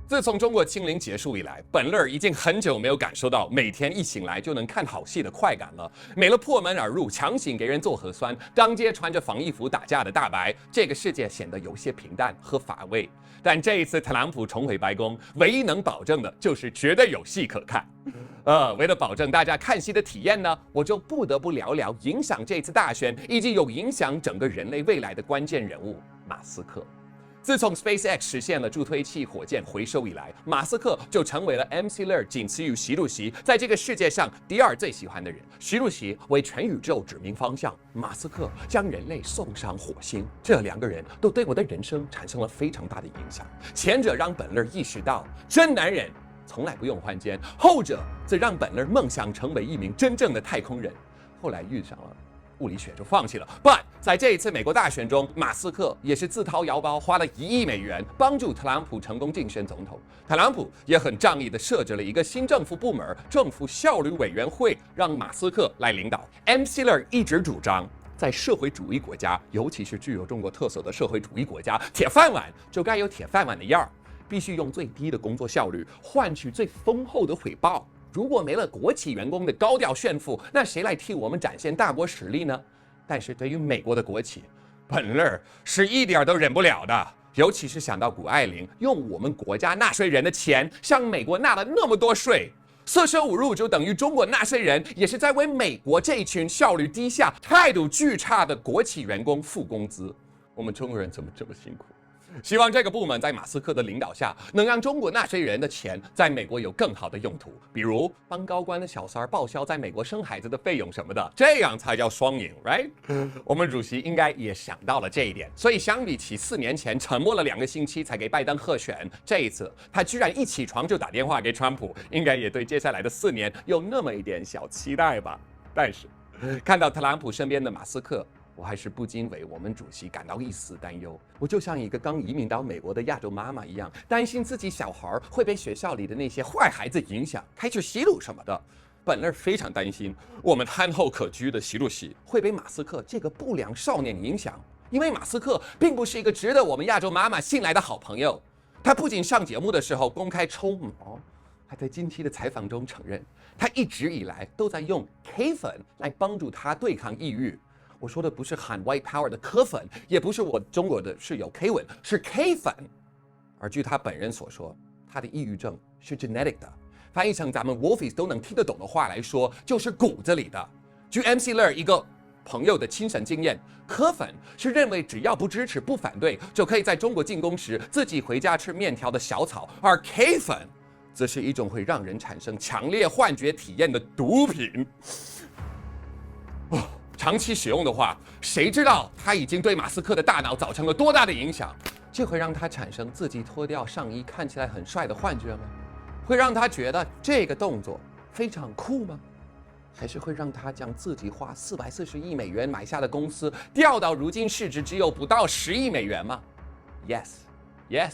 自从中国清零结束以来，本乐已经很久没有感受到每天一醒来就能看好戏的快感了。没了破门而入、强行给人做核酸、当街穿着防疫服打架的大白，这个世界显得有些平淡和乏味。但这一次特朗普重回白宫，唯一能保证的就是绝对有戏可看。为了保证大家看戏的体验呢，我就不得不聊聊影响这次大选以及有影响整个人类未来的关键人物——马斯克。自从 SpaceX 实现了助推器火箭回收以来，马斯克就成为了 MC 勒仅次于习主席在这个世界上第二最喜欢的人。习主席为全宇宙指明方向，马斯克将人类送上火星。这两个人都对我的人生产生了非常大的影响。前者让本勒意识到真男人从来不用换肩，后者则让本勒梦想成为一名真正的太空人。后来遇上了物理学就放弃了。But 在这一次美国大选中，马斯克也是自掏腰包花了1亿美元帮助特朗普成功竞选总统。特朗普也很仗义地设置了一个新政府部门——政府效率委员会，让马斯克来领导。MC 勒一直主张，在社会主义国家，尤其是具有中国特色的社会主义国家，铁饭碗就该有铁饭碗的样儿，必须用最低的工作效率换取最丰厚的回报。如果没了国企员工的高调炫富，那谁来替我们展现大国实力呢？但是对于美国的国企，本勒是一点都忍不了的。尤其是想到谷爱凌用我们国家纳税人的钱向美国纳了那么多税，四舍五入就等于中国纳税人也是在为美国这一群效率低下、态度巨差的国企员工付工资。我们中国人怎么这么辛苦？希望这个部门在马斯克的领导下，能让中国纳税人的钱在美国有更好的用途，比如帮高官的小三儿报销在美国生孩子的费用什么的，这样才叫双赢 ，right？ 我们主席应该也想到了这一点，所以相比起4年前沉默了2个星期才给拜登贺选，这一次他居然一起床就打电话给川普，应该也对接下来的4年有那么一点小期待吧。但是看到特朗普身边的马斯克，我还是不禁为我们主席感到一丝担忧。我就像一个刚移民到美国的亚洲妈妈一样，担心自己小孩会被学校里的那些坏孩子影响，开始吸毒什么的。本勒非常担心我们憨厚可掬的习主席会被马斯克这个不良少年影响，因为马斯克并不是一个值得我们亚洲妈妈信赖的好朋友。他不仅上节目的时候公开抽毛，还在近期的采访中承认，他一直以来都在用 K 粉来帮助他对抗抑郁。我说的不是喊 White Power 的科粉，也不是我中国的室友 K 文，是 K 粉。而据他本人所说，他的抑郁症是 genetic 的，翻译成咱们 Wolfies 都能听得懂的话来说，就是骨子里的。据 MC 勒一个朋友的亲身经验，科粉是认为只要不支持、不反对，就可以在中国进攻时自己回家吃面条的小草，而 K 粉则是一种会让人产生强烈幻觉体验的毒品。长期使用的话，谁知道他已经对马斯克的大脑造成了多大的影响？这会让他产生自己脱掉上衣看起来很帅的幻觉吗？会让他觉得这个动作非常酷吗？还是会让他将自己花440亿美元买下的公司调到如今市值只有不到10亿美元吗？ Yes, yes,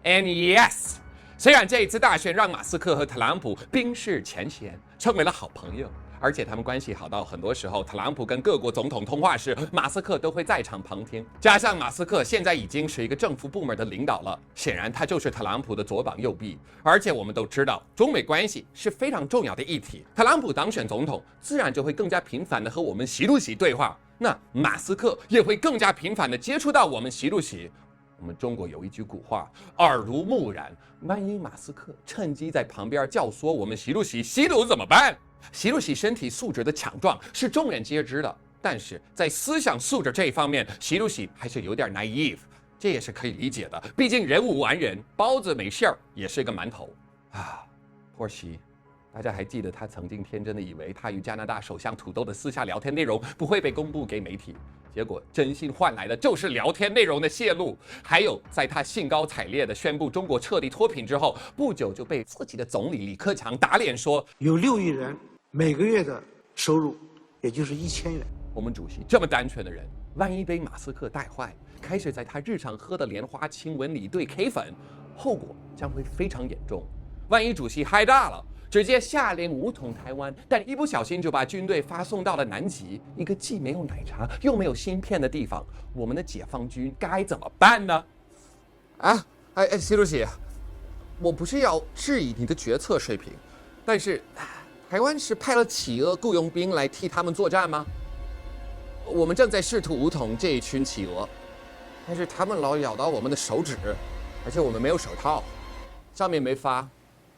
and yes。虽然这一次大选让马斯克和特朗普冰释前嫌，成为了好朋友，而且他们关系好到很多时候，特朗普跟各国总统通话时，马斯克都会在场旁听。加上马斯克现在已经是一个政府部门的领导了，显然他就是特朗普的左膀右臂。而且我们都知道，中美关系是非常重要的议题。特朗普当选总统，自然就会更加频繁的和我们习主席对话，那马斯克也会更加频繁的接触到我们习主席。我们中国有一句古话，耳濡目染，万一马斯克趁机在旁边教唆我们习主席吸毒怎么办？习主席身体素质的强壮是众人皆知的，但是在思想素质这一方面，习主席还是有点 naive， 这也是可以理解的，毕竟人无完人，包子没馅儿也是个馒头啊。或许大家还记得他曾经天真的以为他与加拿大首相土豆的私下聊天内容不会被公布给媒体，结果真心换来的就是聊天内容的泄露。还有在他兴高采烈地宣布中国彻底脱贫之后，不久就被自己的总理李克强打脸说有6亿人每个月的收入也就是1000元。我们主席这么单纯的人，万一被马斯克带坏，开始在他日常喝的莲花清瘟里兑 K 粉，后果将会非常严重。万一主席嗨大了，直接下令武统台湾，但一不小心就把军队发送到了南极，一个既没有奶茶又没有芯片的地方，我们的解放军该怎么办呢？习主席，我不是要质疑你的决策水平，但是台湾是派了企鹅雇佣兵来替他们作战吗？我们正在试图武统这一群企鹅，但是他们老咬到我们的手指，而且我们没有手套，上面没发。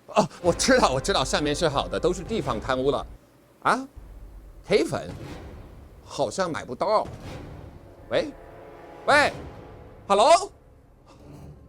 哦，我知道，上面是好的，都是地方贪污了。啊，黑粉好像买不到。喂，Hello。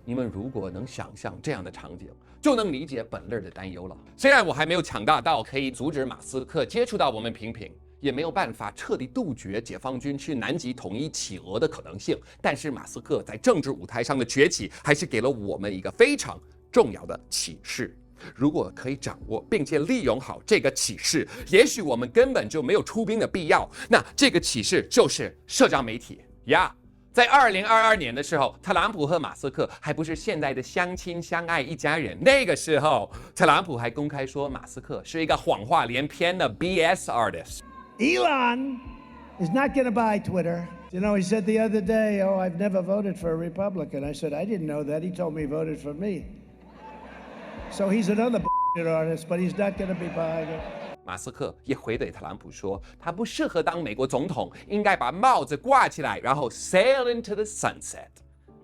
你们如果能想象这样的场景，就能理解本乐的担忧了。虽然我还没有强大到可以阻止马斯克接触到我们平平，也没有办法彻底杜绝解放军去南极统一企鹅的可能性，但是马斯克在政治舞台上的崛起，还是给了我们一个非常重要的启示。如果可以掌握并且利用好这个启示，也许我们根本就没有出兵的必要。那这个启示就是社交媒体呀。在2022年的时候，特朗普和马斯克还不是现在的相亲相爱一家人。那个时候，特朗普还公开说马斯克是一个谎话连篇的 BS artist。Elon is not going to buy Twitter. You know, he said the other day, "Oh, I've never voted for a Republican." I said, "I didn't know that. He told me he voted for me." So he's another artist, but he's not going to be buying it. 马斯克也回怼特朗普说，他不适合当美国总统，应该把帽子挂起来，然后 sail into the sunset。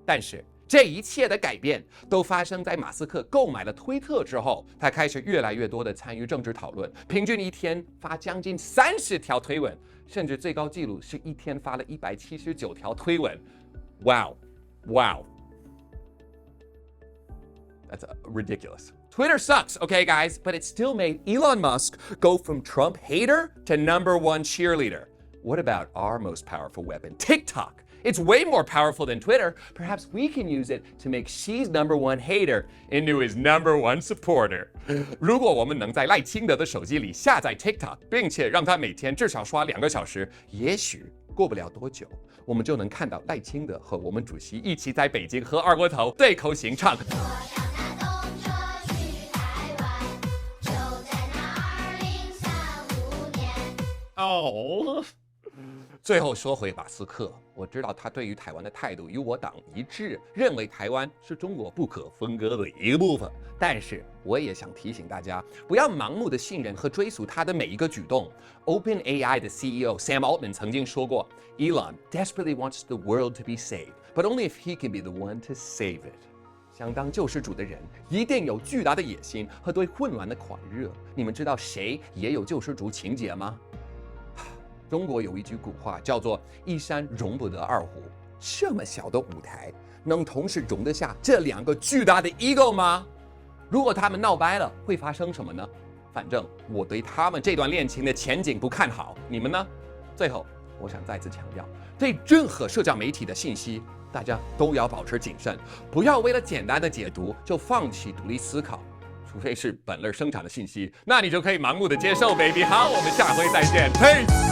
但是这一切的改变都发生在马斯克购买了推特之后，他开始越来越多的参与政治讨论，平均一天发将近30条推文，甚至最高纪录是一天发了179条推文。Wow. That's ridiculous. Twitter sucks, okay, guys, but it still made Elon Musk go from Trump hater to #1 cheerleader. What about our most powerful weapon, TikTok? It's way more powerful than Twitter. Perhaps we can use it to make Xi's #1 hater into his #1 supporter. 如果我们能在赖清德的手机里下载 TikTok， 并且让他每天至少刷2个小时，也许过不了多久，我们就能看到赖清德和我们主席一起在北京喝二锅头对口型唱。哦，最后说回马斯克，我知道他对于台湾的态度与我党一致，认为台湾是中国不可分割的一部分。但是我也想提醒大家，不要盲目的信任和追溯他的每一个举动。OpenAI 的 CEO Sam Altman 曾经说过 ，Elon desperately wants the world to be saved, but only if he can be the one to save it。想当救世主的人一定有巨大的野心和对混乱的狂热。你们知道谁也有救世主情节吗？中国有一句古话叫做“一山容不得二虎”，这么小的舞台能同时容得下这2个巨大的 ego 吗？如果他们闹掰了，会发生什么呢？反正我对他们这段恋情的前景不看好，你们呢？最后，我想再次强调，对任何社交媒体的信息，大家都要保持谨慎，不要为了简单的解读就放弃独立思考。除非是本乐生产的信息，那你就可以盲目的接受 ，baby。好，我们下回再见 ，peace。